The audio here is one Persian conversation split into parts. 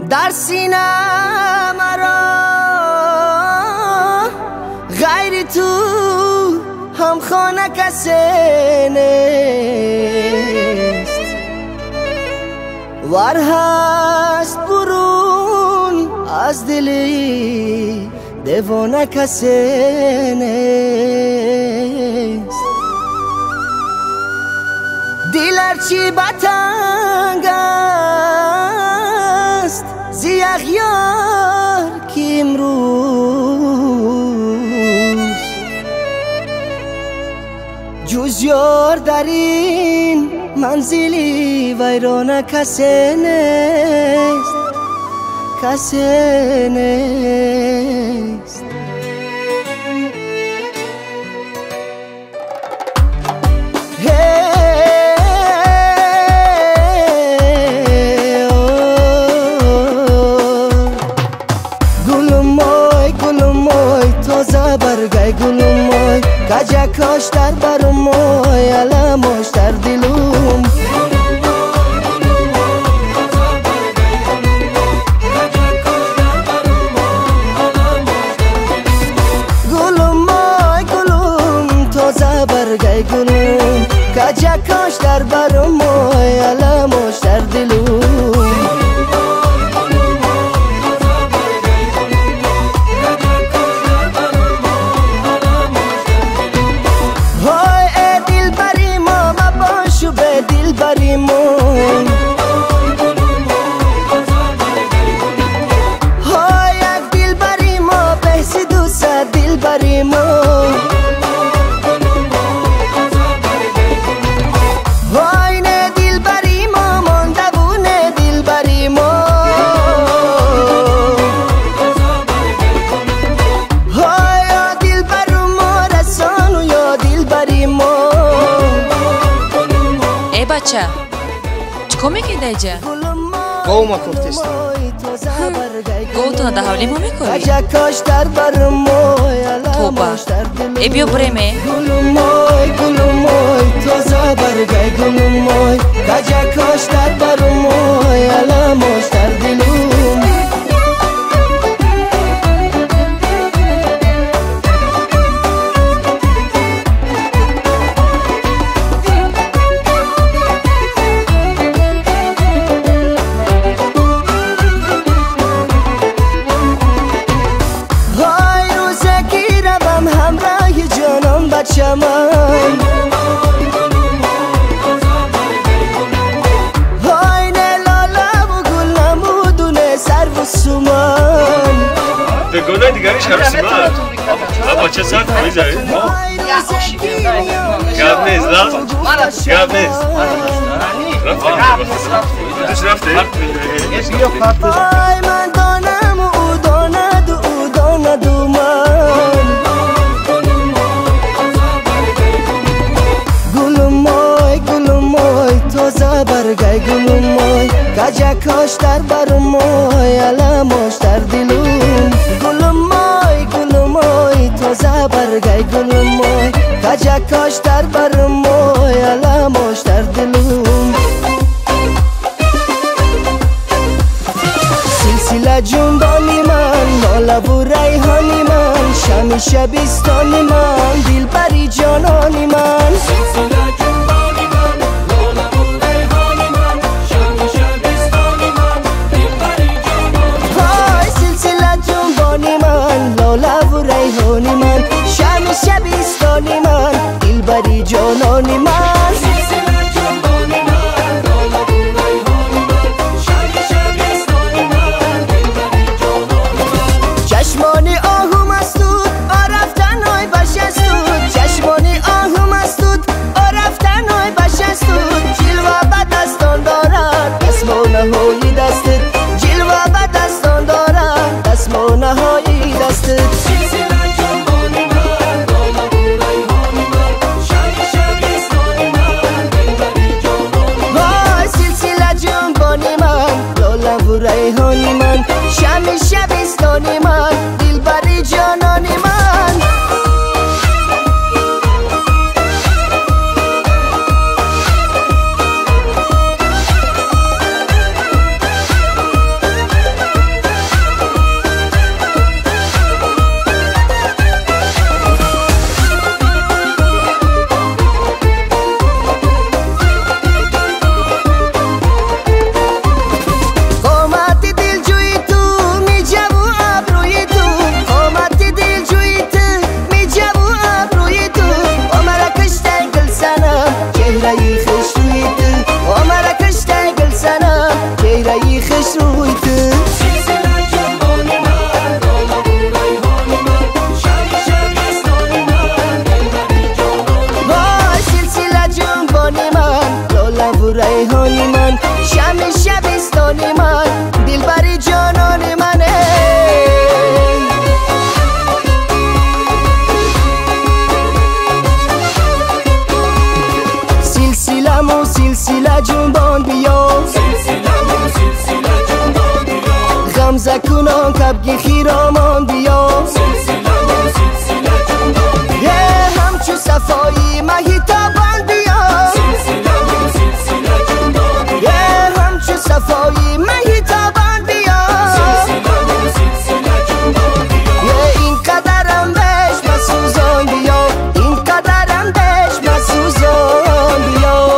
در سینه مرا غیر تو هم خانه کسی نیست ور هست برون از دلی دیوانه کسی نیست دل هرچی بتنگ است زی اغیار که امروز جز یار در این منزلی ویرانه کسی نیست کسی نیست برگای گلومای کجا کاشتر برموی علموش در دلوم گلومای گلوم تازه برگای گلوم کجا کاشتر برموی علموش در دلوم بریمون های یک دل بریمون بحثی دوست دل بریمون های نه دل بریمون مندبونه دل بریمون های یا دل بریمون رسانو یا دل بریمون بچه چکو میگی دیجا؟ گو ما کفتست گو تو نده حولی ما میکنی؟ توبا ای بیو بریمه گلومای گلومای تازه برگای گلومای کجا کاشتر برموی علموش در دلوم بچه من های نه لاله و گل نمودونه سر و سومان به گلای دیگریش هر سیمان بچه ساعت میذاری؟ گب نیست نه؟ گب نیست رفته؟ های من دانم و او داند و او داند و من تازه برگای گلومای کجا کاشتر برموی علموش در دلوم گلومای گلومای تازه برگای گلومای کجا کاشتر برموی علموش در دلوم سلسله جنبانی من لاله و ریحانی من شمی شبستانی من دل بری جانانی من لاله و ریحانی من شم شبستانی من دلبری جانانی من چشمانی آهوم استود آرفتن های بش استود چشمانی آهوم استود آرفتن های بش استود جلوه به دستان دارد دستمانه های دستت جلوه به دستان دارد دستمانه های دستت ریحانی من شم شبستانی من دلبری جانانی من بستانی من شم شبستانی من دلبری جانان منه سلسلمو سلسله جنبان بیا غمزه کنان کبگی خیرامان بیا یه همچو صفایی مهیتابان بیا یه همچو صفایی مهیتابان بیا یه این قدرم بهش مسوزان بیا این قدرم بهش مسوزان بیا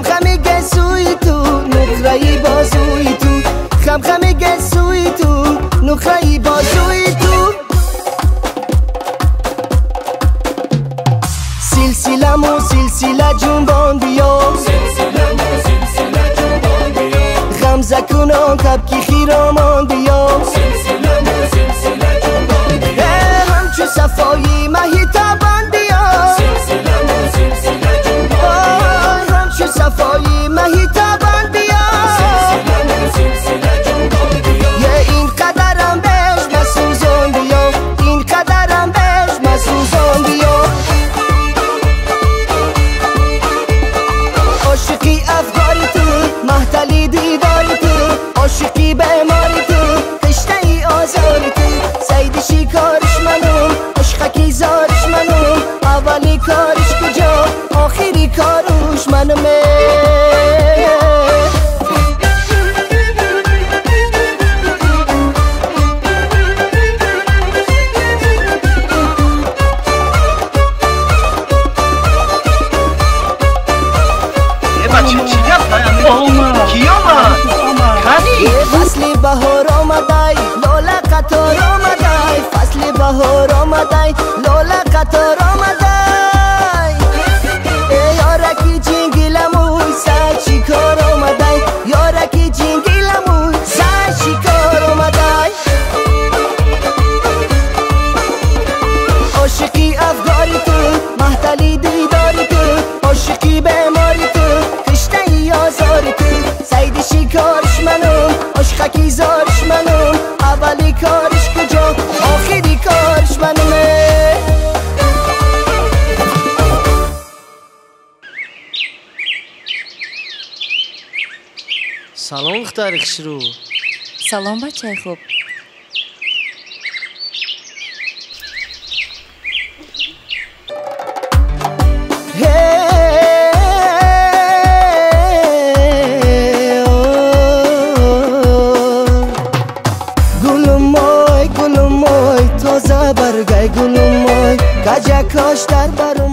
خمی گسوی تو نخرهی بازوی تو خمی گسوی تو نخرهی بازوی تو سلسلمو سلسله جنبان بیا غمزه کنان کبکی خیرامان بیا همچو صفایی مهیتابان بیا همچو صفایی مهیتابان بیا یه این قدرم بهش مسوزان بیا این قدرم بهش مسوزان بیا عاشقی افکاری تو محتلی دیداری تو عاشقی بیماری تو کشته ای آزاری تو سید شکارش منم عشقکی زارش منم اولی کارش کجا آخری کارش منمه فصل بهار آمدای لاله قطار آمدای فصل بهار آمدای لاله قطار آمدای یارکی جنگلموی سر چیکار آمدای یارکی جنگلموی سر چیکار آمدای عاشقی افگاری تو محتلی دیداری تو عاشقی بیماری تو کشته ای آزاری تو سید شکارش منم عشقکی زارش منم اولی کارش کجا آخری کارش منمه سلام دختر خسرو. سلام بچه خوب. گلوموی تازه برگای گلوموی کجا کاش در برو